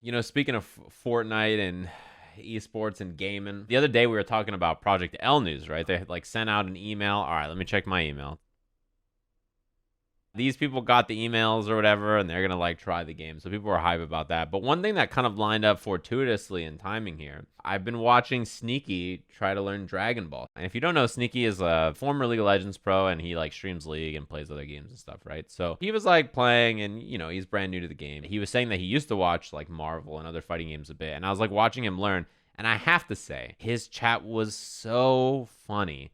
You know, speaking of Fortnite and esports and gaming, the other day we were talking about Project L news, right? They had like sent out an email. All right, let me check my email. These people got the emails or whatever, and they're gonna like try the game. So people were hype about that. But one thing that kind of lined up fortuitously in timing here, I've been watching Sneaky try to learn Dragon Ball. And if you don't know, Sneaky is a former League of Legends pro, and he like streams League and plays other games and stuff, right? So he was like playing, and you know he's brand new to the game. He was saying that he used to watch like Marvel and other fighting games a bit, and I was like watching him learn. And I have to say, his chat was so funny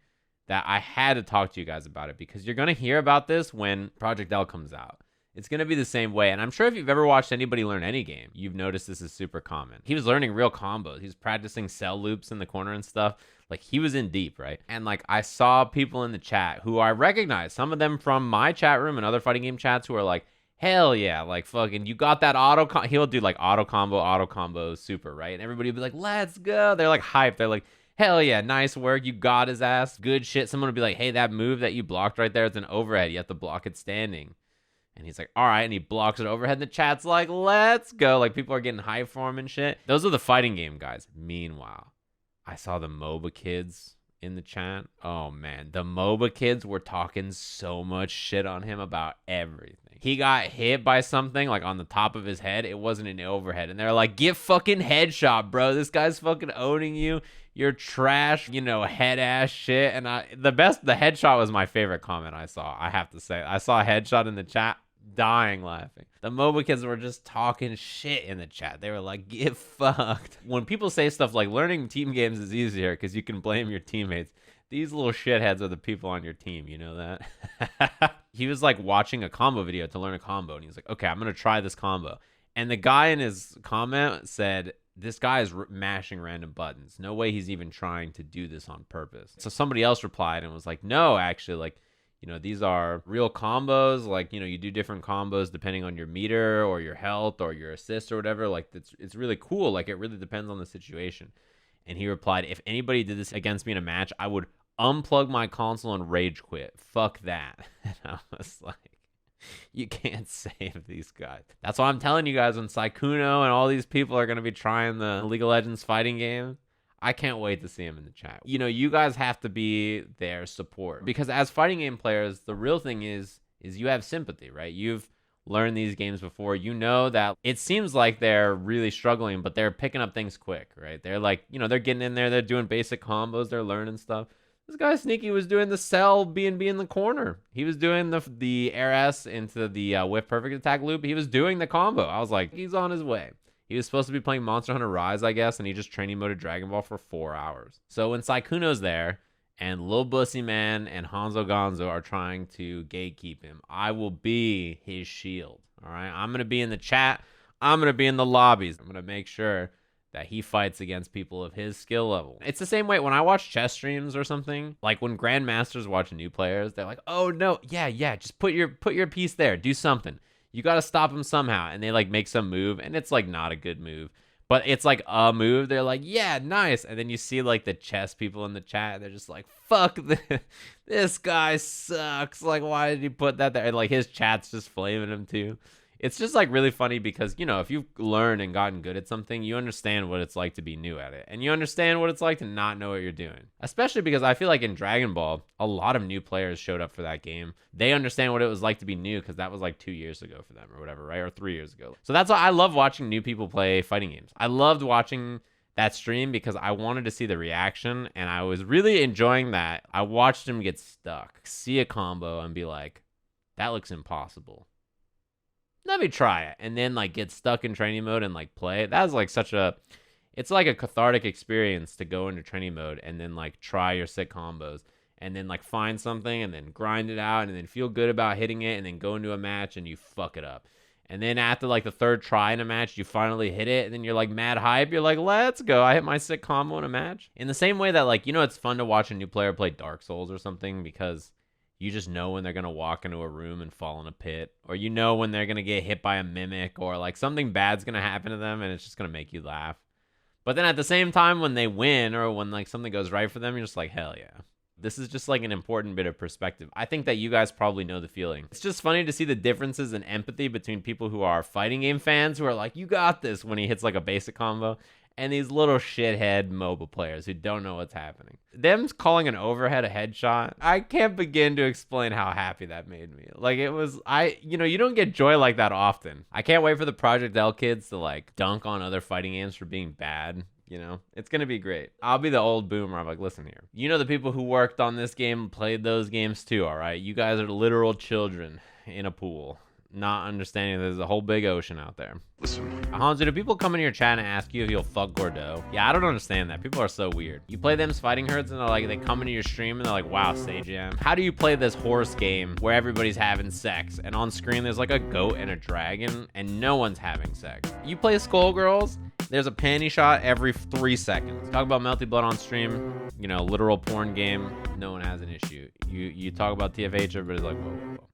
that I had to talk to you guys about it because you're going to hear about this when Project L comes out. It's going to be the same way. And I'm sure if you've ever watched anybody learn any game, you've noticed this is super common. He was learning real combos. He was practicing cell loops in the corner and stuff. Like he was in deep, right? And like I saw people in the chat who I recognize, some of them from my chat room and other fighting game chats who are like, hell yeah, like fucking, you got that he'll do like auto combo, super, right? And everybody will be like, let's go. They're like hyped. They're like, hell yeah, nice work. You got his ass. Good shit. Someone would be like, hey, that move that you blocked right there, it's an overhead. You have to block it standing. And he's like, all right. And he blocks it overhead. And the chat's like, let's go. Like people are getting hyped for him and shit. Those are the fighting game guys. Meanwhile, I saw the MOBA kids in the chat. Oh man, the MOBA kids were talking so much shit on him about everything. He got hit by something like on the top of his head. It wasn't an overhead. And they're like, get fucking headshot, bro. This guy's fucking owning you. You're trash, you know, head ass shit. And the headshot was my favorite comment I saw. I have to say, I saw a headshot in the chat, dying laughing. The MOBA kids were just talking shit in the chat. They were like, get fucked. When people say stuff like learning team games is easier because you can blame your teammates, these little shitheads are the people on your team. You know that? He was like watching a combo video to learn a combo. And he was like, okay, I'm going to try this combo. And the guy in his comment said, this guy is mashing random buttons. No way he's even trying to do this on purpose. So somebody else replied and was like, no, actually, like, you know, these are real combos. Like, you know, you do different combos depending on your meter or your health or your assist or whatever. Like, it's really cool. Like, it really depends on the situation. And he replied, if anybody did this against me in a match, I would unplug my console and rage quit. Fuck that. And I was like, you can't save these guys. That's why I'm telling you guys, when Saikuno and all these people are going to be trying the League of Legends fighting game, I can't wait to see him in the chat. You know, you guys have to be their support. Because as fighting game players, the real thing is you have sympathy, right? You've learned these games before. You know that it seems like they're really struggling, but they're picking up things quick, right? They're like, you know, they're getting in there. They're doing basic combos. They're learning stuff. This guy Sneaky was doing the cell B&B in the corner. He was doing the air S into the whip perfect attack loop. He was doing the combo. I was like, he's on his way. He was supposed to be playing Monster Hunter Rise, I guess, and he just training moded Dragon Ball for 4 hours. So when Saikuno's there and Lil Bussy Man and Hanzo Gonzo are trying to gatekeep him, I will be his shield. All right? I'm going to be in the chat. I'm going to be in the lobbies. I'm going to make sure that he fights against people of his skill level. It's the same way when I watch chess streams or something, like when grandmasters watch new players, they're like, oh no, yeah, just put your piece there, do something. You got to stop him somehow. And they like make some move and it's like not a good move, but it's like a move. They're like, yeah, nice. And then you see like the chess people in the chat and they're just like, fuck this, this guy sucks. Like, why did he put that there? And like his chat's just flaming him too. It's just like really funny because, you know, if you've learned and gotten good at something, you understand what it's like to be new at it. And you understand what it's like to not know what you're doing. Especially because I feel like in Dragon Ball, a lot of new players showed up for that game. They understand what it was like to be new because that was like 2 years ago for them or whatever, right? Or 3 years ago. So that's why I love watching new people play fighting games. I loved watching that stream because I wanted to see the reaction and I was really enjoying that. I watched him get stuck, see a combo and be like, that looks impossible. Let me try it, and then like get stuck in training mode and like play. That's like it's like a cathartic experience to go into training mode and then like try your sick combos and then like find something and then grind it out and then feel good about hitting it and then go into a match and you fuck it up. And then after like the third try in a match, you finally hit it and then you're like mad hype. You're like, let's go. I hit my sick combo in a match. In the same way that like, you know, it's fun to watch a new player play Dark Souls or something because you just know when they're going to walk into a room and fall in a pit, or you know when they're going to get hit by a mimic, or like something bad's going to happen to them and it's just going to make you laugh. But then at the same time, when they win or when like something goes right for them, you're just like, hell yeah. This is just like an important bit of perspective. I think that you guys probably know the feeling. It's just funny to see the differences in empathy between people who are fighting game fans who are like, you got this when he hits like a basic combo, and these little shithead MOBA players who don't know what's happening. Them calling an overhead a headshot, I can't begin to explain how happy that made me. Like, it was, you don't get joy like that often. I can't wait for the Project L kids to like dunk on other fighting games for being bad. It's gonna be great. I'll be the old boomer. I'm like, listen here. The people who worked on this game played those games too, all right? You guys are literal children in a pool, not understanding there's a whole big ocean out there. Listen. Hanzo, do people come into your chat and ask you if you'll fuck Gordeau? Yeah, I don't understand that. People are so weird. You play them's fighting herds and they come into your stream and they're like, wow, Sajam, how do you play this horse game where everybody's having sex and on screen there's like a goat and a dragon and no one's having sex? You play Skullgirls, there's a panty shot every 3 seconds. Talk about Melty Blood on stream, literal porn game, no one has an issue. You talk about TFH, everybody's like, whoa, whoa, whoa.